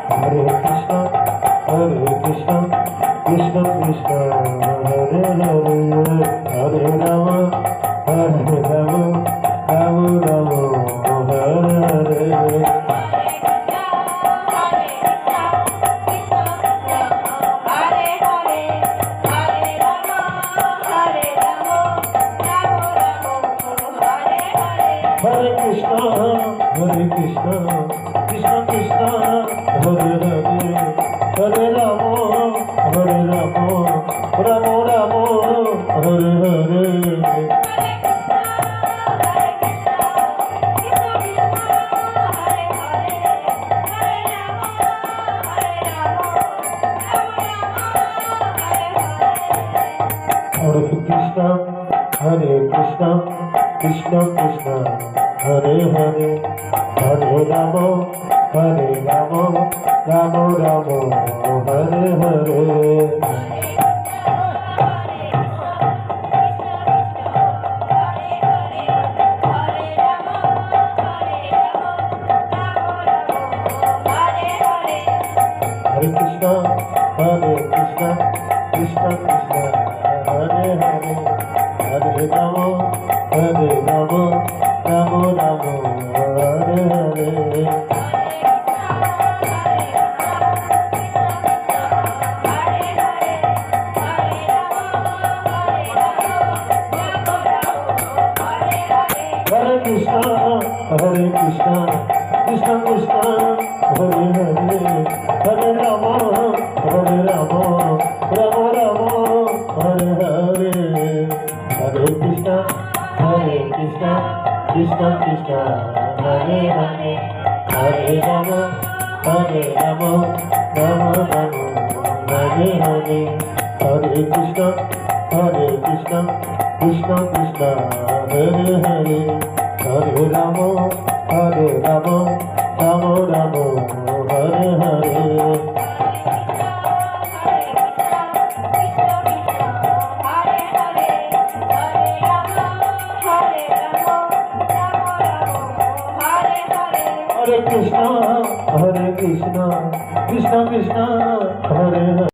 Hare Krishna, Krishna Krishna, Hare Hare, Hare Rama, Rama Rama, Hare Hare. Hare Krishna, Krishna Krishna, Hare Hare, Hare Rama, Rama Rama, Hare Hare. Hare Krishna, Krishna Krishna, Hare Hare, Hare Rama, Rama Rama, Hare Hare. Hare Krishna, Krishna Krishna, Hare Hare, Hare Rama, Rama Rama, Hare Hare. Hare Krishna, Krishna Krishna, Hare Hare, Hare Rama, Rama Rama, Hare Hare. Hare Krishna, Krishna Krishna, Hare Hare, Hare Rama, Rama Rama, Hare Hare. Hare Krishna, Krishna Krishna, Hare Hare, Hare Rama, Rama Rama, Hare Hare. Hare Krishna, Krishna Krishna, Hare Hare.